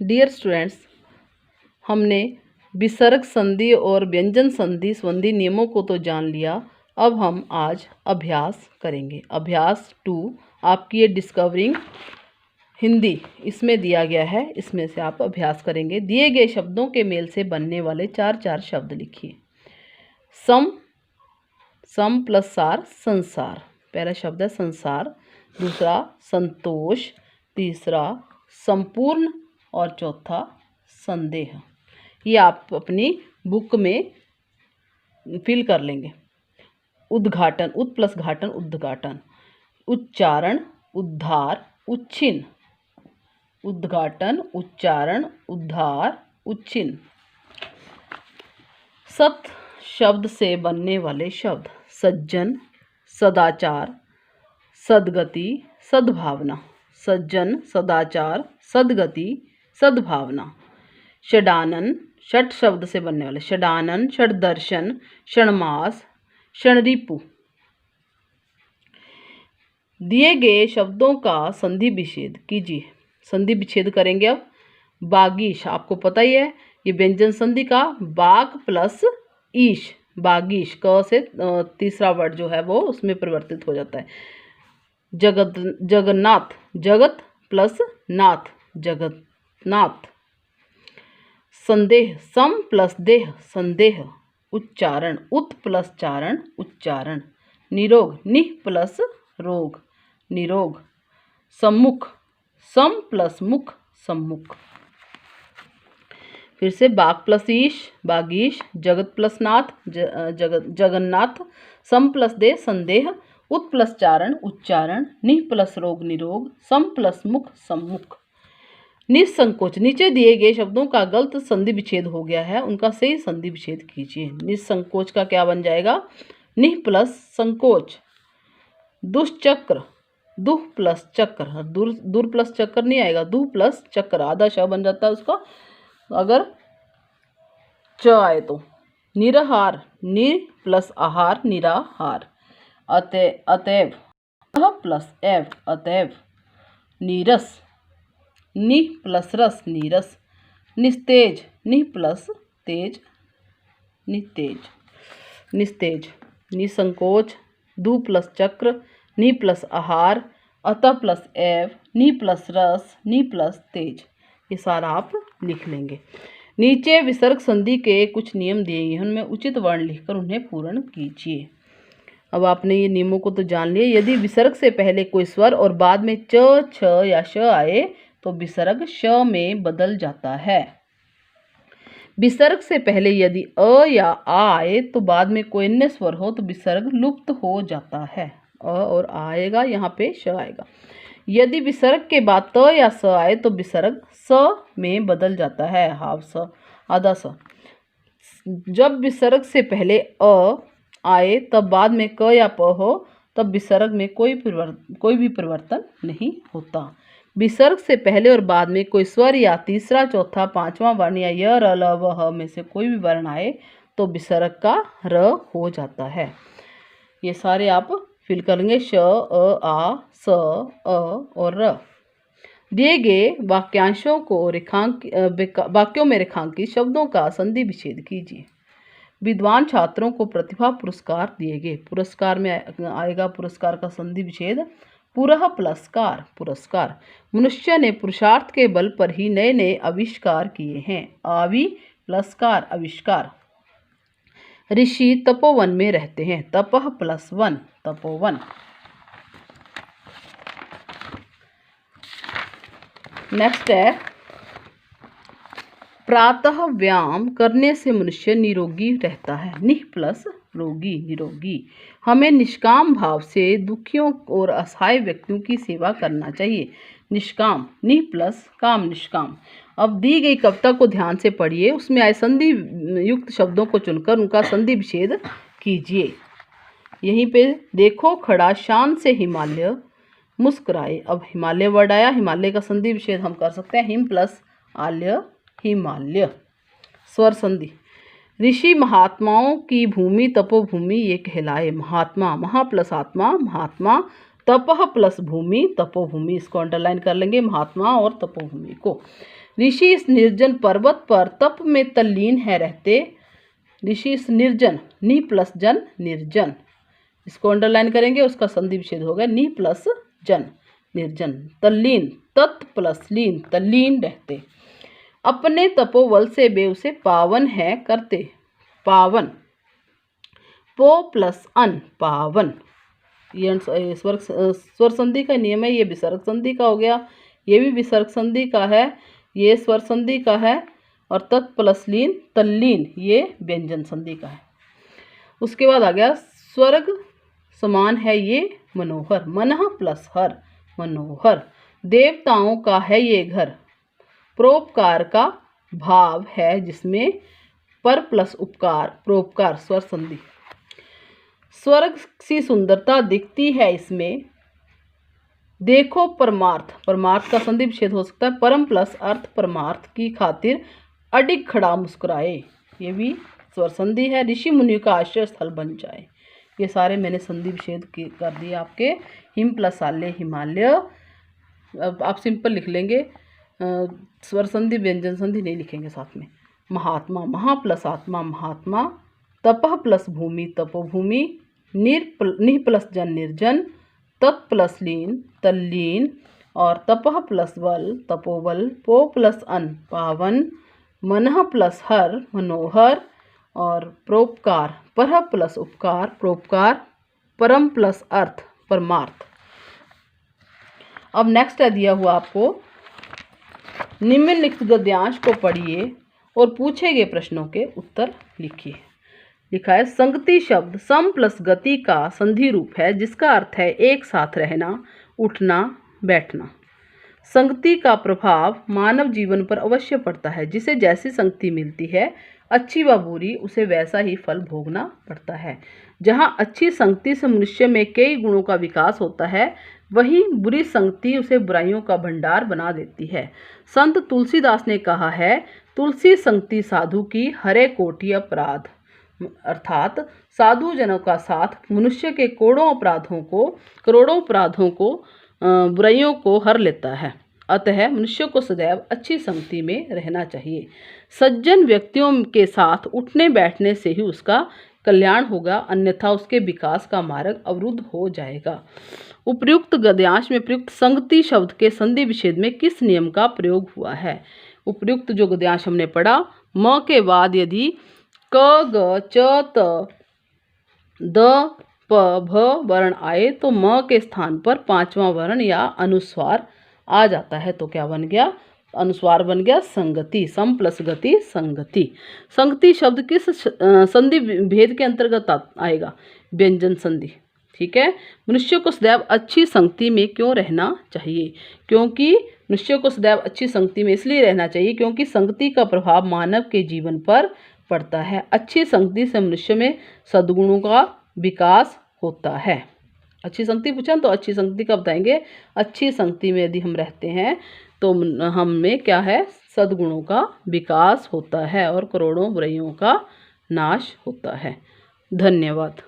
Dear students, हमने विसर्ग संधि और व्यंजन संधि संबंधी नियमों को तो जान लिया। अब हम आज अभ्यास करेंगे। अभ्यास 2 आपकी ये डिस्कवरिंग हिंदी इसमें दिया गया है, इसमें से आप अभ्यास करेंगे। दिए गए शब्दों के मेल से बनने वाले 4 शब्द लिखिए। सम प्लस सार संसार, पहला शब्द है संसार, दूसरा संतोष, तीसरा संपूर्ण और चौथा संदेह। ये आप अपनी बुक में फिल कर लेंगे। उद्घाटन, उत प्लस घाटन उद्घाटन, उच्चारण उद्धार उच्छिन्न, उद्घाटन उच्चारण उद्धार उच्छिन्न। सत शब्द से बनने वाले शब्द सज्जन, सदाचार, सद्गति, सद्भावना। सज्जन, सदाचार, सद्गति, सद्भावना। षडानन, षट शब्द से बनने वाले षडानन, षडदर्शन, षणमास, षणरिपु। दिए गए शब्दों का संधि विच्छेद कीजिए। संधि विच्छेद करेंगे। अब बागीश, आपको पता ही है ये व्यंजन संधि का बाग प्लस ईश, बागीश, क से तीसरा वर्ड जो है वो उसमें परिवर्तित हो जाता है। जगन्नाथ, जगत प्लस नाथ, जगन्नाथ। संदेह, सम प्लस देह, संदेह। उच्चारण, उत प्लस चारण, उच्चारण। निरोग, निह प्लस रोग, निरोग। सम्मुख, सम प्लस मुख, सम्मुख। फिर से बाग प्लस ईश, बागीश। जगत प्लस नाथ, जगन्नाथ। सम प्लस दे, संदेह। उत प्लस चारण, उच्चारण। निह प्लस रोग, निरोग। सम प्लस मुख, सम्मुख। निसंकोच, नीचे दिए गए शब्दों का गलत संधि विच्छेद हो गया है, उनका सही संधि विच्छेद कीजिए। निसंकोच का क्या बन जाएगा? निह प्लस संकोच। दुष्चक्र, दुह प्लस चक्र, दूर प्लस चक्र नहीं आएगा, दुह प्लस चक्र, आधा श बन जाता है उसका अगर च आए तो। निरहार, निर प्लस आहार, निराहार। अतएव, अह प्लस एव, अतएव। नीरस, निह प्लस रस, नीरस। निस्तेज, निह प्लस तेज, निस्तेज, निस्तेज। निसंकोच, दु प्लस चक्र, नि प्लस आहार, अतः प्लस एव, नि प्लस रस, नि प्लस तेज। ये सारा आप लिख लेंगे। नीचे विसर्ग संधि के कुछ नियम दिए गए हैं, उनमें उचित वर्ण लिखकर उन्हें पूर्ण कीजिए। अब आपने ये नियमों को तो जान लिया। यदि विसर्ग से पहले कोई स्वर और बाद में च, छ या श आए तो विसर्ग श में बदल जाता है। विसर्ग से पहले यदि अ या आ आए तो बाद में कोई अन्य स्वर हो तो विसर्ग लुप्त हो जाता है। अ और आ आएगा, यहाँ पे श आएगा। यदि विसर्ग के बाद त या स आए तो विसर्ग स में बदल जाता है, हाफ स, आधा स। जब विसर्ग से पहले अ आए तब बाद में क या प हो तब विसर्ग में कोई भी परिवर्तन नहीं होता। विसर्ग से पहले और बाद में कोई स्वर या तीसरा, चौथा, पांचवा वर्ण या य, र, ल, व, ह में से कोई भी वर्ण आए तो विसर्ग का र हो जाता है। ये सारे आप फिल करेंगे, श, अ, आ, स, अ और र। दिए गए वाक्यांशों को वाक्यों में रेखांकित शब्दों का संधि विच्छेद कीजिए। विद्वान छात्रों को प्रतिभा पुरस्कार दिए गए। पुरस्कार में आएगा पुरस्कार का संधि विच्छेद पुरः प्लस कार, पुरस्कार। मनुष्य ने पुरुषार्थ के बल पर ही नए नए आविष्कार किए हैं, आवि प्लस कार, आविष्कार। ऋषि तपोवन में रहते हैं, तपः प्लस वन, तपोवन। नेक्स्ट है, प्रातः व्यायाम करने से मनुष्य निरोगी रहता है, निह प्लस रोगी, निरोगी। हमें निष्काम भाव से दुखियों और असहाय व्यक्तियों की सेवा करना चाहिए, निष्काम, निह प्लस काम, निष्काम। अब दी गई कविता को ध्यान से पढ़िए, उसमें आए संधि युक्त शब्दों को चुनकर उनका संधि विच्छेद कीजिए। यहीं पे देखो खड़ा शान से हिमालय मुस्कुराए। अब हिमालय वर्ड आया, हिमालय का संधि विच्छेद हम कर सकते हैं, हिम प्लस आल्य, हिमालय। स्वर संधि, ऋषि महात्माओं की भूमि तपोभूमि ये कहलाए, महात्मा, महा प्लस आत्मा, महात्मा। तपः प्लस भूमि, तपोभूमि, इसको अंडरलाइन कर लेंगे, महात्मा और तपोभूमि को। ऋषि इस निर्जन पर्वत पर तप में तल्लीन है रहते। ऋषि इस निर्जन, नि प्लस जन निर्जन, इसको अंडरलाइन करेंगे, उसका संधि विच्छेद होगा नि प्लस जन निर्जन। तल्लीन, तत् प्लस लीन, तल्लीन रहते। अपने तपोबल से वे उसे पावन है करते। पावन, पो प्लस अन पावन, ये स्वर संधि का नियम है। ये विसर्ग संधि का हो गया, ये भी विसर्ग संधि का है, ये स्वर संधि का है। और तत् प्लस लीन तल्लीन, ये व्यंजन संधि का है। उसके बाद आ गया स्वर्ग समान है ये मनोहर, मनः प्लस हर मनोहर। देवताओं का है ये घर, परोपकार का भाव है जिसमें पर प्लस उपकार, परोपकार स्वर संधि। स्वर्ग सी सुंदरता दिखती है इसमें, देखो परमार्थ, परमार्थ का संधि विच्छेद हो सकता है। परम प्लस अर्थ, परमार्थ की खातिर अडिग खड़ा मुस्कुराए, ये भी स्वर संधि है। ऋषि मुनि का आश्रय स्थल बन जाए, ये सारे मैंने संधि विच्छेद कर दिए आपके। हिम प्लस आल्य हिमालय, अब आप सिंपल लिख लेंगे, स्वर संधि व्यंजन संधि नहीं लिखेंगे साथ में। महात्मा, महा प्लस आत्मा महात्मा। तपः प्लस भूमि तपोभूमि। निह प्लस जन निर्जन। तत् प्लस लीन तल्लीन। और तपः प्लस बल तपोबल। पो प्लस अन पावन। मनः प्लस हर मनोहर। और परोपकार, परह प्लस उपकार परोपकार। परम प्लस अर्थ परमार्थ। अब नेक्स्ट है दिया हुआ आपको, निम्नलिखित गद्यांश को पढ़िए और पूछे गए प्रश्नों के उत्तर लिखिए। लिखा है, संगति शब्द सम प्लस गति का संधि रूप है जिसका अर्थ है एक साथ रहना, उठना, बैठना। संगति का प्रभाव मानव जीवन पर अवश्य पड़ता है। जिसे जैसी संगति मिलती है, अच्छी व बुरी, उसे वैसा ही फल भोगना पड़ता है। जहाँ अच्छी संगति से मनुष्य में कई गुणों का विकास होता है, वहीं बुरी संगति उसे बुराइयों का भंडार बना देती है। संत तुलसीदास ने कहा है, तुलसी संगति साधु की हरे कोटि अपराध। अर्थात साधु जनों का साथ मनुष्य के करोड़ों अपराधों को बुराइयों को हर लेता है। अतः मनुष्य को सदैव अच्छी संगति में रहना चाहिए। सज्जन व्यक्तियों के साथ उठने बैठने से ही उसका कल्याण होगा, अन्यथा उसके विकास का मार्ग अवरुद्ध हो जाएगा। उपर्युक्त गद्यांश में प्रयुक्त संगति शब्द के संधि विच्छेद में किस नियम का प्रयोग हुआ है? उपर्युक्त जो गद्यांश हमने पढ़ा, म के बाद यदि क, ग, च, त, द, प, भ वर्ण आए तो म के स्थान पर पांचवां वर्ण या अनुस्वार आ जाता है। तो क्या बन गया? अनुस्वार बन गया संगति। सम प्लस गति संगति। संगति शब्द किस संधि भेद के अंतर्गत आएगा? व्यंजन संधि। ठीक है। मनुष्य को सदैव अच्छी संगति में क्यों रहना चाहिए? क्योंकि मनुष्य को सदैव अच्छी संगति में इसलिए रहना चाहिए क्योंकि संगति का प्रभाव मानव के जीवन पर पड़ता है। अच्छी संगति से मनुष्य में सद्गुणों का विकास होता है। अच्छी संगति पूछा तो अच्छी संगति का बताएंगे। अच्छी संगति में यदि हम रहते हैं तो हम में क्या है? सद्गुणों का विकास होता है और करोड़ों बुराइयों का नाश होता है। धन्यवाद।